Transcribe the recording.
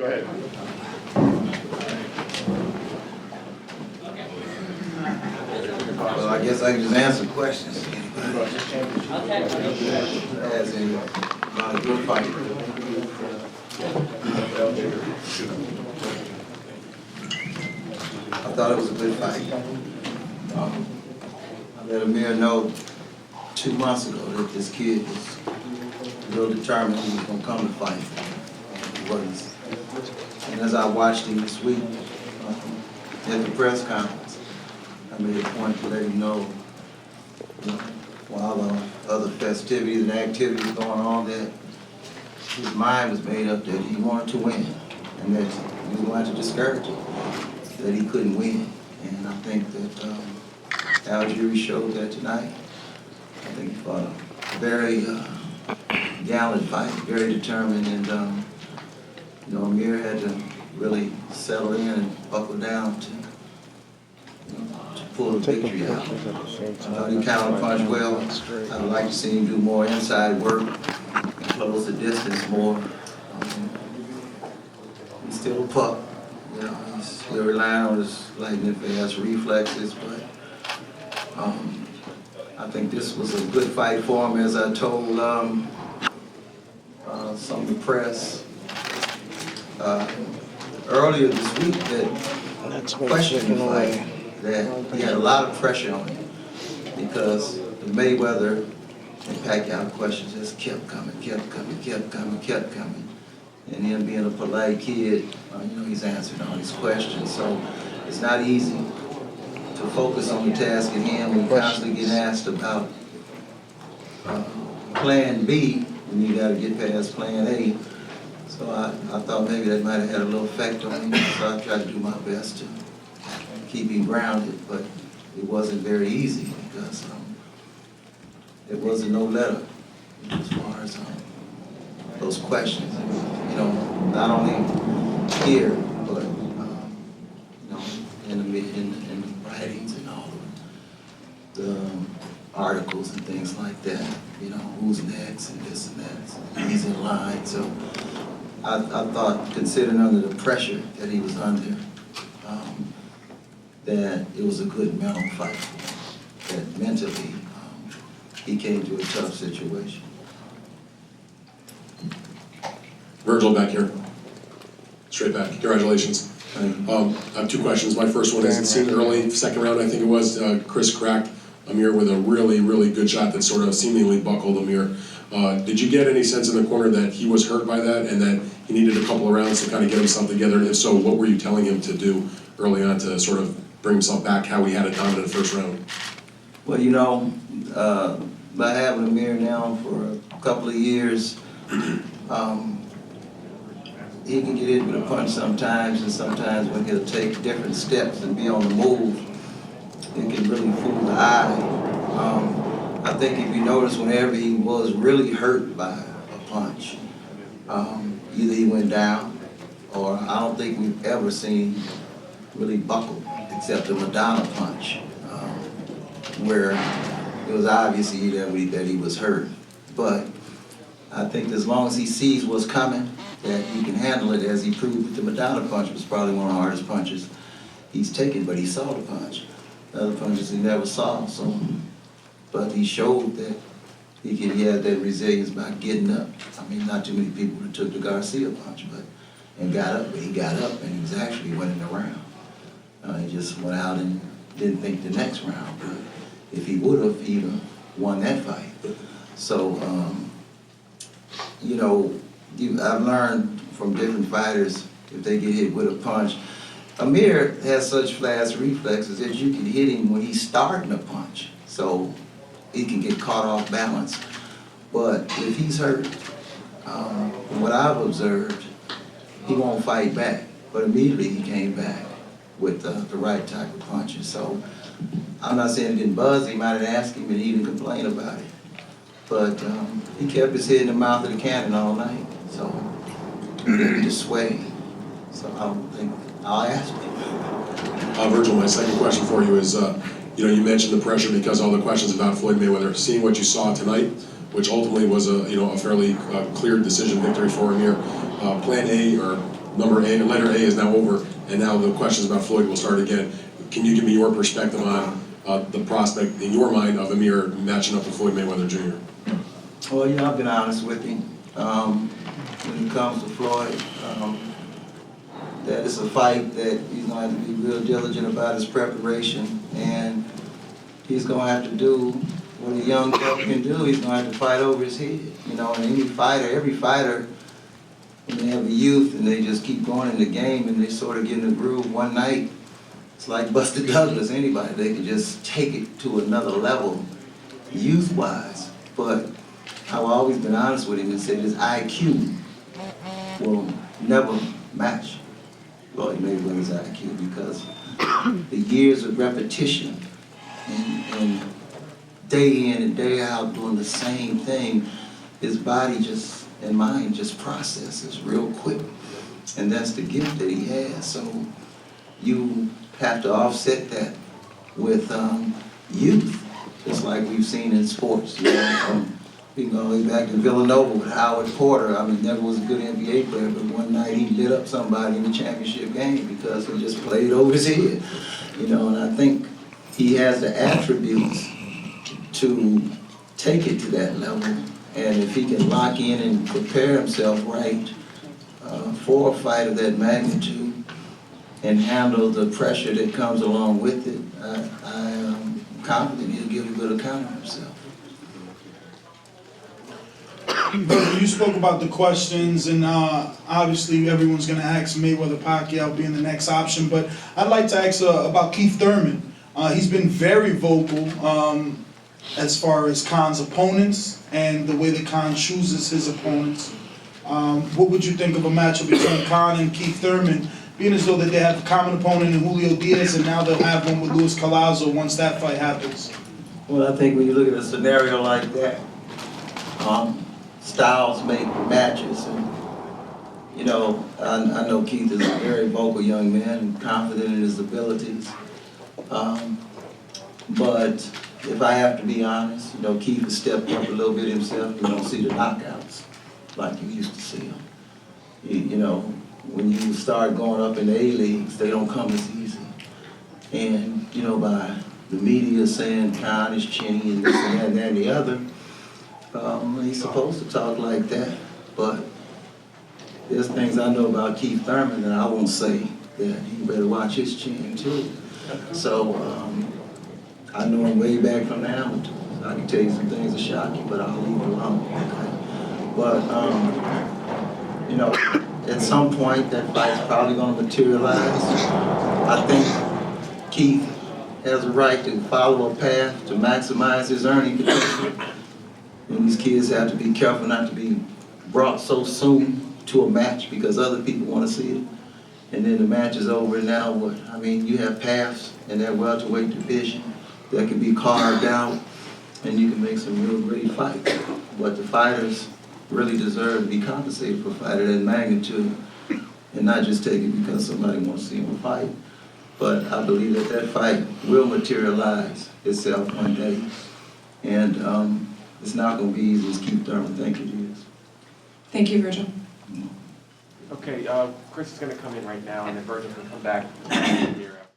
Go ahead. Well, I guess I can just answer questions. As in, about a good fight. I thought it was a good fight. I let Amir know 2 months ago that this kid was real determined he was going to come to fight. He wasn't. And as I watched him this week at the press conference, I made a point to let him know, while other festivities and activities going on, that his mind was made up that he wanted to win, and that he was going to discourage him, that he couldn't win. And I think that Algieri showed that tonight. I think he fought a very gallant fight, very determined, and Amir had to really settle in and buckle down to pull the victory out. I thought he counterpunched well. I'd like to see him do more inside work and close the distance more. He's still a pup. He's still relying on his lightning fast reflexes, but I think this was a good fight for him, as I told some of the press earlier this week, that questioned the fight, that he had a lot of pressure on him because the Mayweather and Pacquiao questions just kept coming. And him being a polite kid, he's answered all these questions. So it's not easy to focus on the task at hand when you constantly get asked about plan B when you got to get past plan A. So I thought maybe that might have had a little effect on him, so I tried to do my best to keep him grounded, but it wasn't very easy because there wasn't no letter as far as those questions. Not only here, but in the writings and all of the articles and things like that. Who's next and this and that. He's in line. So I thought, considering under the pressure that he was under, that it was a good mental fight. That mentally, he came to a tough situation. Virgil, back here. Straight back. Congratulations. I have 2 questions. My first one is, it seemed early, second round I think it was, Chris cracked Amir with a really, really good shot that sort of seemingly buckled Amir. Did you get any sense in the corner that he was hurt by that and that he needed a couple of rounds to kind of get himself together? And if so, what were you telling him to do early on to sort of bring himself back, how he had a dominant first round? Well, by having Amir now for a couple of years, he can get hit with a punch sometimes, and sometimes when he'll take different steps and be on the move, it can really fool the eye. I think if you notice, whenever he was really hurt by a punch, either he went down, or I don't think we've ever seen him really buckle, except the Madonna punch, where it was obvious that he was hurt. But I think as long as he sees what's coming, that he can handle it, as he proved with the Madonna punch, was probably one of the hardest punches he's taken, but he saw the punch. The other punches he never saw, but he showed that he had that resilience by getting up. I mean, not too many people that took the Garcia punch, and got up, but he got up and he was actually winning the round. He just went out and didn't think the next round, but if he would have, he'd have won that fight. So, I've learned from different fighters, if they get hit with a punch, Amir has such fast reflexes that you can hit him when he's starting a punch, so he can get caught off balance. But if he's hurt, from what I've observed, he won't fight back. But immediately he came back with the right type of punches. So I'm not saying he didn't buzz. He might have asked him and he didn't complain about it. But he kept his head in the mouth of the cannon all night. So he didn't just sway. So I don't think, I'll ask him. Virgil, my second question for you is, you mentioned the pressure because all the questions about Floyd Mayweather. Seeing what you saw tonight, which ultimately was a fairly clear decision victory for him here. Plan A or letter A is now over, and now the questions about Floyd will start again. Can you give me your perspective on the prospect in your mind of Amir matching up with Floyd Mayweather Jr.? Well, you know, I've been honest with him. When it comes to Floyd, that it's a fight that he's going to have to be real diligent about his preparation, and he's going to have to do what a young buck can do. He's going to have to fight over his head. You know, and every fighter, when they have a youth and they just keep going in the game and they sort of get in the groove one night, it's like Buster Douglas, anybody, they can just take it to another level, youth-wise. But I've always been honest with him and said his IQ will never match Floyd Mayweather's IQ, because the years of repetition and day in and day out doing the same thing, his body just and mind just processes real quick. And that's the gift that he has. So you have to offset that with youth, just like we've seen in sports. You know, we can go way back to Villanova with Howard Porter. I mean, never was a good NBA player, but one night he lit up somebody in the championship game because he just played over his head. You know, and I think he has the attributes to take it to that level. And if he can lock in and prepare himself right for a fight of that magnitude and handle the pressure that comes along with it, I am confident he'll give a good account of himself. You spoke about the questions, and obviously everyone's going to ask Mayweather Pacquiao being the next option, but I'd like to ask about Keith Thurman. He's been very vocal as far as Khan's opponents and the way that Khan chooses his opponents. What would you think of a matchup between Khan and Keith Thurman, being as though that they have a common opponent in Julio Diaz, and now they'll have one with Luis Collazo once that fight happens? Well, I think when you look at a scenario like that, styles make matches, and you know, I know Keith is a very vocal young man and confident in his abilities. But if I have to be honest, you know, Keith has stepped up a little bit himself. You don't see the knockouts like you used to see them. You know, when you start going up in the A-leagues, they don't come as easy. And you know, by the media saying Khan is chinny and this and that and the other, he's supposed to talk like that, but there's things I know about Keith Thurman that I won't say that he better watch his chin too. So I know him way back from the amateurs. I can tell you some things that shock you, but I'll leave it alone. Okay? But you know, at some point that fight's probably going to materialize. I think Keith has a right to follow a path to maximize his earning potential. And these kids have to be careful not to be brought so soon to a match because other people want to see it. And then the match is over, and now what? I mean, you have paths in that welterweight division that can be carved out, and you can make some real great fights. But the fighters really deserve to be compensated for a fight of that magnitude, and not just take it because somebody wants to see them fight. But I believe that that fight will materialize itself one day. And it's not going to be easy as Keith Thurman think it is. Thank you, Virgil. Okay, Chris is going to come in right now, and then Virgil can come back here after.